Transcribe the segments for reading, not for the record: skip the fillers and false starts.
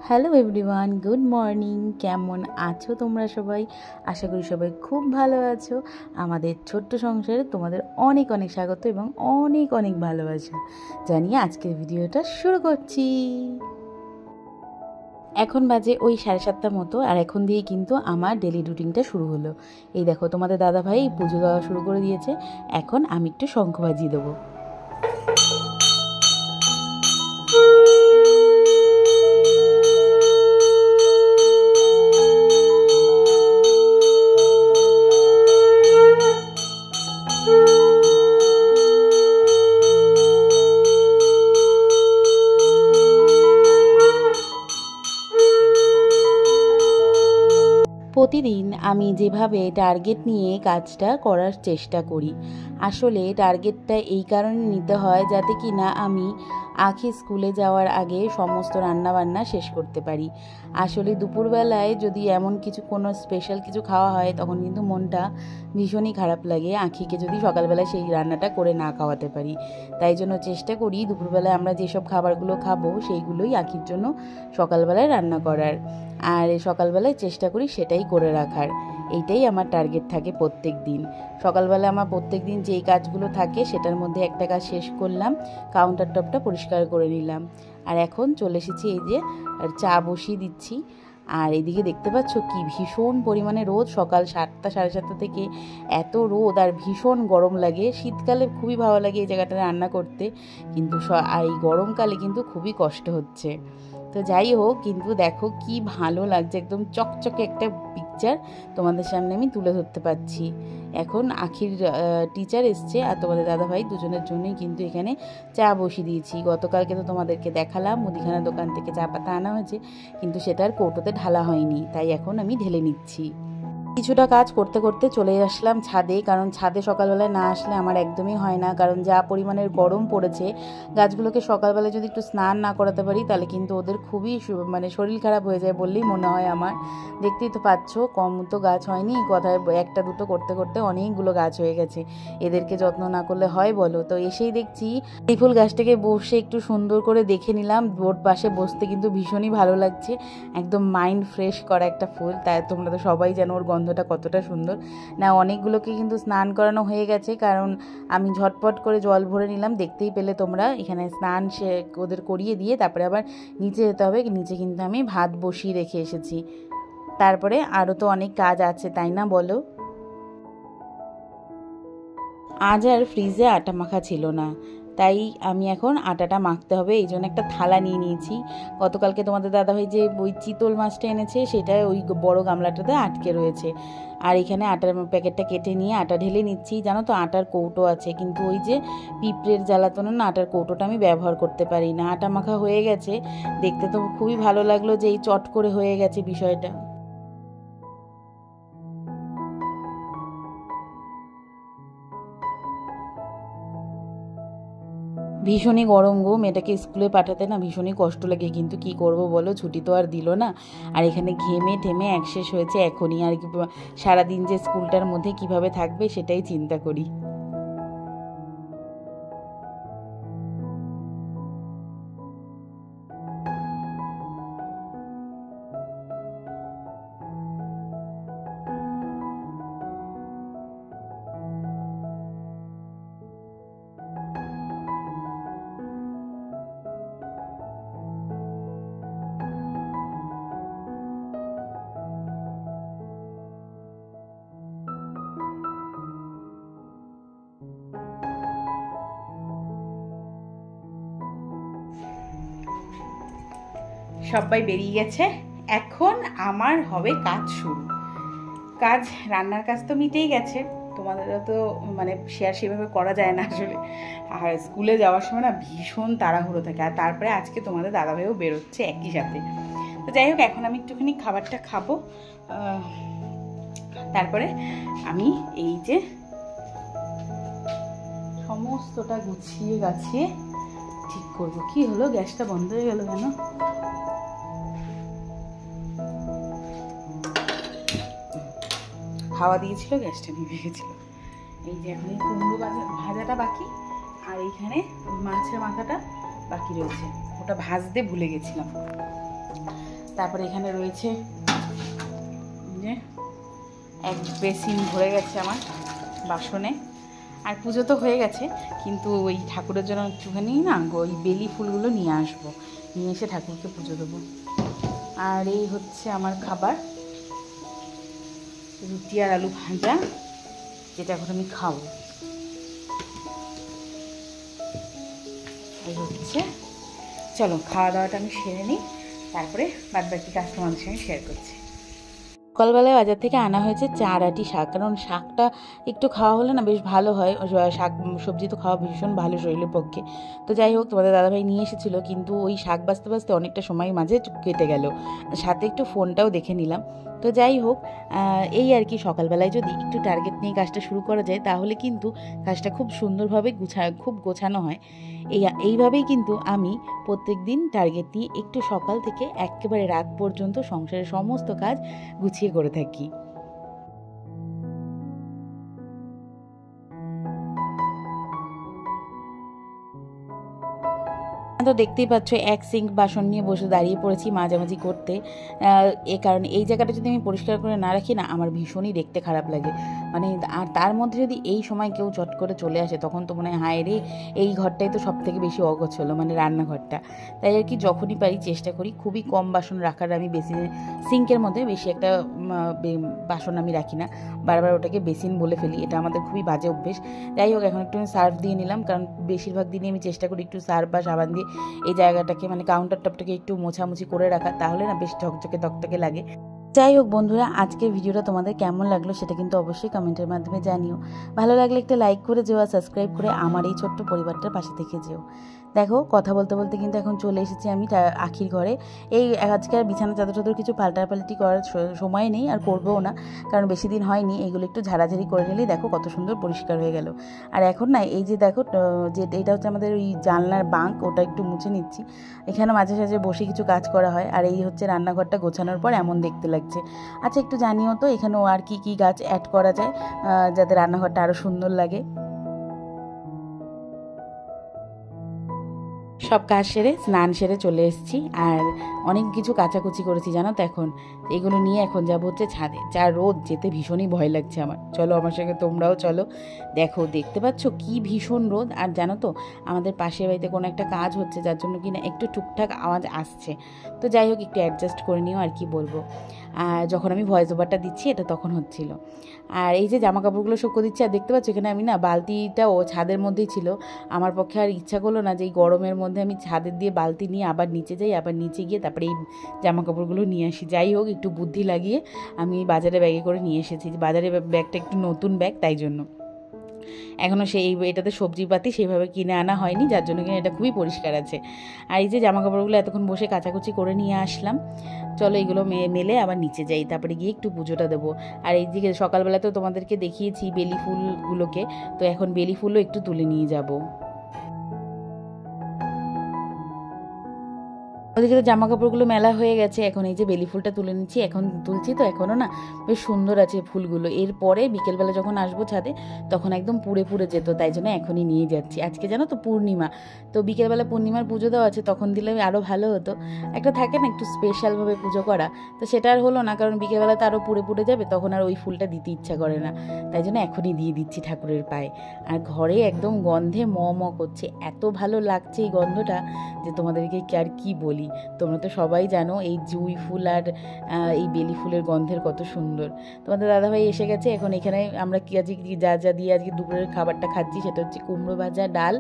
Hello everyone, good morning. কেমন আছো তোমরা সবাই? আশা করি সবাই খুব ভালো আছো। আমাদের ছোট্ট সংসারে তোমাদের অনেক অনেক স্বাগত এবং অনেক অনেক ভালোবাসা জানিয়ে আজকের ভিডিওটা শুরু করছি। এখন বাজে ওই 7:30 মতো, আর এখন দিয়ে কিন্তু আমার ডেলি রুটিনটা শুরু হলো। এই দেখো, তোমাদের দাদাভাই পুজো দেওয়া শুরু করে দিয়েছে। এখন আমি একটু শঙ্খ বাজিয়ে দেবো। প্রতিদিন আমি যেভাবে টার্গেট নিয়ে কাজটা করার চেষ্টা করি, আসলে টার্গেটটা এই কারণে নিতে হয় যাতে কি না আমি আখি স্কুলে যাওয়ার আগে সমস্ত রান্নাবান্না শেষ করতে পারি। আসলে দুপুরবেলায় যদি এমন কিছু কোনো স্পেশাল কিছু খাওয়া হয় তখন কিন্তু মনটা ভীষণই খারাপ লাগে, আখিকে যদি সকালবেলায় সেই রান্নাটা করে না খাওয়াতে পারি। তাই জন্য চেষ্টা করি দুপুরবেলায় আমরা যেসব খাবারগুলো খাবো সেইগুলোই আখির জন্য সকালবেলায় রান্না করার, আর সকালবেলায় চেষ্টা করি সেটাই করে রাখার। এইটাই আমার টার্গেট থাকে প্রত্যেক দিন। সকালবেলা আমার প্রত্যেক দিন যেই কাজগুলো থাকে সেটার মধ্যে একটা কাজ শেষ করলাম, কাউন্টার টপটা পরিষ্কার করে নিলাম। আর এখন চলে এসেছি এই যে চা বসিয়ে দিচ্ছি। আর এদিকে দেখতে পাচ্ছ কি ভীষণ পরিমাণে রোদ, সকাল 7টা 7:30 থেকে এত রোদ, আর ভীষণ গরম লাগে। শীতকালে খুবই ভালো লাগে এই জায়গাটা রান্না করতে, কিন্তু এই গরমকালে কিন্তু খুবই কষ্ট হচ্ছে। তো যাই হোক, কিন্তু দেখো কি ভালো লাগছে, একদম চকচকে একটা পিকচার তোমাদের সামনে আমি তুলে ধরতে পারছি। এখন আখির টিচার এসছে আর তোমাদের দাদাভাই দুজনের জন্যই কিন্তু এখানে চা বসিয়ে দিয়েছি। গতকালকে তো তোমাদেরকে দেখালাম মুদিখানা দোকান থেকে চা পাতা আনা হয়েছে, কিন্তু সেটা আর কৌটোতে ঢালা হয়নি, তাই এখন আমি ঢেলে নিচ্ছি। কিছুটা কাজ করতে করতে চলে আসলাম ছাদে, কারণ ছাদে সকালবেলায় না আসলে আমার একদমই হয় না। কারণ যা পরিমাণের গরম পড়েছে, গাছগুলোকে সকালবেলায় যদি একটু স্নান না করাতে পারি তাহলে কিন্তু ওদের খুবই শরীর খারাপ হয়ে যায় বললেই মনে হয় আমার। দেখতেই তো পাচ্ছ, কম তো গাছ হয়নি, কথায় একটা দুটো করতে করতে অনেকগুলো গাছ হয়ে গেছে। এদেরকে যত্ন না করলে হয় বলো? তো এসেই দেখছি এই ফুল গাছটাকে বসে একটু সুন্দর করে দেখে নিলাম। বোর্ড পাশে বসতে কিন্তু ভীষণই ভালো লাগছে, একদম মাইন্ড ফ্রেশ করা একটা ফুল। তাই তোমরা তো সবাই জানো ওর গন্ধটা কতটা সুন্দর না। অনেকগুলোকে কিন্তু স্নান করানো হয়ে গেছে, কারণ আমি ঝটপট করে জল ভরে নিলাম। দেখতেই পেলে তোমরা, এখানে স্নান ওদের করিয়ে দিয়ে তারপরে আবার নিচে যেতে হবে। নিচে কিন্তু আমি ভাত বসিয়ে রেখে এসেছি। তারপরে আরও তো অনেক কাজ আছে, তাই না বলো? আজ আর ফ্রিজে আটা মাখা ছিল না, তাই আমি এখন আটাটা মাখতে হবে। এই জন্য একটা থালা নিয়ে নিয়েছি। গতকালকে তোমাদের দাদাভাই যে ওই চিতল মাছটা এনেছে সেটা ওই বড় গামলাটাতে আটকে রয়েছে। আর এখানে আটার প্যাকেটটা কেটে নিয়ে আটা ঢেলে নিচ্ছি। জানো তো আটার কৌটো আছে, কিন্তু ওই যে পিঁপড়ের জ্বালাতনে না আটার কৌটোটা আমি ব্যবহার করতে পারি না। আটা মাখা হয়ে গেছে, দেখতে তো খুবই ভালো লাগলো যে এই চট করে হয়ে গেছে বিষয়টা। ভীষণই গরম গো, মেয়েটাকে স্কুলে পাঠাতে না ভীষণই কষ্ট লাগে, কিন্তু কি করব বলো, ছুটি তো আর দিল না। আর এখানে ঘেমে টেমে একশেষ হয়েছে এখনই। আর সারাদিন যে স্কুলটার মধ্যে কিভাবে থাকবে সেটাই চিন্তা করি। সবাই বেরিয়ে গেছে, এখন আমার হবে কাজ শুরু। কাজ, রান্নার কাজ তো মিটেই গেছে, তোমাদেরও তো শেয়ার সেভাবে করা যায় না আসলে। আর স্কুলে যাওয়ার সময় না ভীষণ তাড়াহুড়ো থাকে, আর তারপরে আজকে তোমাদের দাদাভাইও বেরোচ্ছে একই সাথে। তো যাই হোক, এখন আমি একটুখানি খাবারটা খাবো, তারপরে আমি এই যে সমস্তটা গুছিয়ে গাছিয়ে ঠিক করবো। কি হলো, গ্যাসটা বন্ধ হয়ে গেল কেন? হাওয়া দিয়েছিল, গ্যাসটা নিভে গেছিল। এই যে এখন এই কুমড়ো ভাজাটা বাকি, আর এইখানে মাছের মাথাটা বাকি রয়েছে, ওটা ভাজতে ভুলে গেছিলাম। তারপরে এখানে রয়েছে যে এক বেসিন ভরে গেছে আমার বাসনে। আর পুজো তো হয়ে গেছে, কিন্তু ওই ঠাকুরের জন্য একটুখানি না ওই বেলি ফুলগুলো নিয়ে আসবো, নিয়ে এসে ঠাকুরকে পুজো দেবো। আর এই হচ্ছে আমার খাবার, রুটি আর আলু ভাজা, যেটা এখন আমি খাবো। এই হচ্ছে, চলো খাওয়া দাওয়াটা আমি সেরে নিই, তারপরে বাদ বাকি কাজ তোমাদের সঙ্গে শেয়ার করছি। সকালবেলায় বাজার থেকে আনা হয়েছে 4 আটি শাক, কারণ শাকটা একটু খাওয়া হলে না বেশ ভালো হয়। শাক সবজি তো খাওয়া ভীষণ ভালো শরীরের পক্ষে। তো যাই হোক, তোমাদের দাদাভাই নিয়ে এসেছিলো, কিন্তু ওই শাক বাছতে বাছতে অনেকটা সময় মাঝে কেটে গেল, সাথে একটু ফোনটাও দেখে নিলাম। তো যাই হোক, এই আর কি, সকালবেলায় যদি একটু টার্গেট নিয়ে কাজটা শুরু করা যায় তাহলে কিন্তু কাজটা খুব সুন্দরভাবে খুব গোছানো হয়। এইভাবেই কিন্তু আমি প্রত্যেক দিন টার্গেট নিয়ে একটু সকাল থেকে একেবারে রাত পর্যন্ত সংসারের সমস্ত কাজ গুছিয়ে করে থাকি। তো দেখতেই পাচ্ছ এক সিঙ্ক বাসন নিয়ে বসে দাঁড়িয়ে পড়েছি মাঝামাঝি করতে। এ কারণে এই জায়গাটা যদি আমি পরিষ্কার করে না রাখি না, আমার ভীষণই দেখতে খারাপ লাগে। মানে আর তার মধ্যে যদি এই সময় কেউ চট করে চলে আসে, তখন তো মনে হয় হায় রে, এই ঘরটাই তো সব থেকে বেশি অগোছালো, মানে রান্নাঘরটা। তাই আর কি যখনই পারি চেষ্টা করি খুবই কম বাসন রাখার। আমি বেসিন সিঙ্কের মধ্যে বেশি একটা বাসন আমি রাখি না, বারবার ওটাকে বেসিন বলে ফেলি, এটা আমাদের খুবই বাজে অভ্যেস। যাই হোক, এখন একটু সার্ফ দিয়ে নিলাম, কারণ বেশিরভাগ দিনই আমি চেষ্টা করি একটু সার্ফ বা সাবান দিয়ে এই জায়গাটাকে, মানে কাউন্টার টপটাকে একটু মোছামুছি করে রাখা, তাহলে না বেশ ঝকঝকে তকতকে লাগে। যাই হোক বন্ধুরা, আজকের ভিডিওটা তোমাদের কেমন লাগলো সেটা কিন্তু অবশ্যই কমেন্টের মাধ্যমে জানিও। ভালো লাগলে একটা লাইক করে যেও, আর সাবস্ক্রাইব করে আমার এই ছোট্ট পরিবারটার পাশে থেকে যেও। দেখো, কথা বলতে বলতে কিন্তু এখন চলে এসেছি আমি আখির ঘরে। এই আজকে আর বিছানা চাদর কিছু পাল্টাপাল্টি করার সময় নেই, আর করবেও না, কারণ বেশি দিন হয়নি। এগুলো একটু ঝাড়াঝাড়ি করে নিলেই দেখো কত সুন্দর পরিষ্কার হয়ে গেল। আর এখন না এই যে দেখো, যে এটা হচ্ছে আমাদের ওই জানলার বাঁক, ওটা একটু মুছে নিচ্ছি। এখানে মাঝে সাঝে বসে কিছু কাজ করা হয়। আর এই হচ্ছে রান্নাঘরটা গোছানোর পর এমন দেখতে লাগছে। আচ্ছা, একটু জানিও তো এখানেও আর কি কি গাছ অ্যাড করা যায়, যাতে রান্নাঘরটা আরও সুন্দর লাগে। সব কাজ সেরে স্নান সেরে চলে এসেছি, আর অনেক কিছু কাচাকুচি করেছি জানো তো। এখন এগুলো নিয়ে এখন যাবো হচ্ছে ছাদে, যা রোদ, যেতে ভীষণই ভয় লাগছে আমার। চলো আমার সঙ্গে তোমরাও চলো। দেখো, দেখতে পাচ্ছ কি ভীষণ রোদ। আর জানো তো, আমাদের পাশের বাড়িতে কোনো একটা কাজ হচ্ছে, যার জন্য কিনা একটু টুকটাক আওয়াজ আসছে। তো যাই হোক, একটু অ্যাডজাস্ট করে নিও, আর কি বলবো। আর যখন আমি ভয়েস ওভারটা দিচ্ছি এটা তখন হচ্ছিল। আর এই যে জামা কাপড়গুলো শুকো দিচ্ছি, আর দেখতে পাচ্ছ এখানে আমি না বালতিটাও ছাদের মধ্যেই ছিল। আমার পক্ষে আর ইচ্ছা করলো না যে এই গরমের মধ্যে আমি ছাদের দিয়ে বালতি নিয়ে আবার নিচে যাই, আবার নিচে গিয়ে তারপরে এই জামা কাপড়গুলো নিয়ে আসি। যাই হোক, একটু বুদ্ধি লাগিয়ে আমি বাজারে ব্যাগে করে নিয়ে এসেছি। বাজারে ব্যাগটা একটু নতুন ব্যাগ, তাই জন্য এখনও এটাতে সবজিপাতি সেভাবে কিনে আনা হয়নি, যার জন্য কিনা এটা খুবই পরিষ্কার আছে। আর এই যে জামা কাপড়গুলো এতক্ষণ বসে কাচাকুচি করে নিয়ে আসলাম। চলো এগুলো মেলে আবার নিচে যাই, তারপরে গিয়ে একটু পুজোটা দেবো। আর এই দিকে সকালবেলা তো তোমাদেরকে দেখিয়েছি বেলি ফুলগুলোকে, তো এখন বেলি ফুলও একটু তুলে নিয়ে যাবো। ওদিকে তো জামা কাপড়গুলো মেলা হয়ে গেছে, এখন এই যে বেলি ফুলটা তুলে নিচ্ছি। এখন তুলছি তো এখনও না বেশ সুন্দর আছে ফুলগুলো। এরপরে বিকেলবেলা যখন আসবো ছাদে, তখন একদম পুড়ে পুড়ে যেত, তাই জন্য এখনই নিয়ে যাচ্ছি। আজকে জানো তো পূর্ণিমা, তো বিকেলবেলা পূর্ণিমার পুজো দেওয়া আছে, তখন দিলে আরও ভালো হতো। একটা থাকে না একটু স্পেশালভাবে পুজো করা, তো সেটা আর হলো না, কারণ বিকেলবেলা তো আরও পুড়ে পুড়ে যাবে, তখন আর ওই ফুলটা দিতে ইচ্ছা করে না। তাই জন্য এখনই দিয়ে দিচ্ছি ঠাকুরের পায়ে। আর ঘরে একদম গন্ধে ম করছে, এত ভালো লাগছে এই গন্ধটা যে তোমাদেরকে আর কি বলি। তোমরা তো সবাই জানো এই জুঁই ফুল আর এই বেলি ফুলের গন্ধের কত সুন্দর। তোমাদের দাদাভাই এসে গেছে। এখন এখানে আমরা কি আজকে যা দিয়ে আজকে দুপুরের খাবারটা খাচ্ছি, সেটা হচ্ছে কুমড়ো ভাজা, ডাল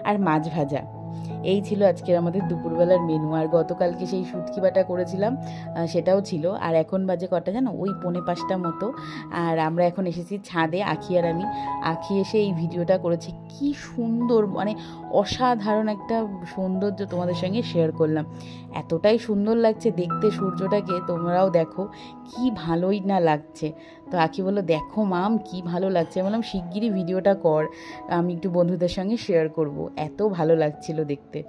আর মাছ ভাজা। এই ছিল আজকের আমাদের দুপুরবেলার মেনু। আর গতকালকে সেই শুটকি বাটা করেছিলাম, সেটাও ছিল। আর এখন বাজে কটা জানো, ওই 4:45 মতো। আর আমরা এখন এসেছি ছাদে, আখি আর আমি। আখি এসে এই ভিডিওটা করেছি, কি সুন্দর, মানে অসাধারণ একটা সৌন্দর্য তোমাদের সঙ্গে শেয়ার করলাম। এতটাই সুন্দর লাগছে দেখতে সূর্যটাকে, তোমরাও দেখো কি ভালোই না লাগছে। তো আখি বললো, দেখো মাম কি ভালো লাগছে। আমি বললাম শিগগিরই ভিডিওটা কর, আমি একটু বন্ধুদের সঙ্গে শেয়ার করব, এত ভালো লাগছিল দেখতে।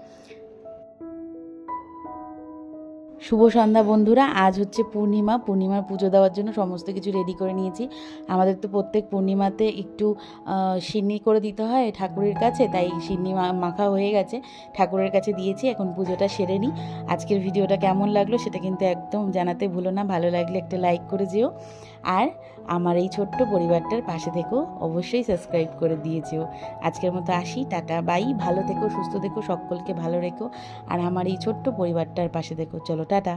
শুভ সন্ধ্যা বন্ধুরা। আজ হচ্ছে পূর্ণিমার পুজো দেওয়ার জন্য সমস্ত কিছু রেডি করে নিয়েছি। আমাদের তো প্রত্যেক পূর্ণিমাতে একটু সিন্নি করে দিতে হয় ঠাকুরের কাছে, তাই সিন্নি মাখা হয়ে গেছে, ঠাকুরের কাছে দিয়েছি। এখন পুজোটা সেরে নিই। আজকের ভিডিওটা কেমন লাগলো সেটা কিন্তু একদম জানাতে ভুলো না। ভালো লাগলে একটা লাইক করে যেও, আর আমার এই ছোট্ট পরিবারটার পাশে থেকো, অবশ্যই সাবস্ক্রাইব করে দিয়ে যেও। আজকের মতো আসি, টাটা বাই। ভালো থেকো, সুস্থ থেকো, সকলকে ভালো রেখো, আর আমার এই ছোট্ট পরিবারটার পাশে থেকো। চলো টাটা।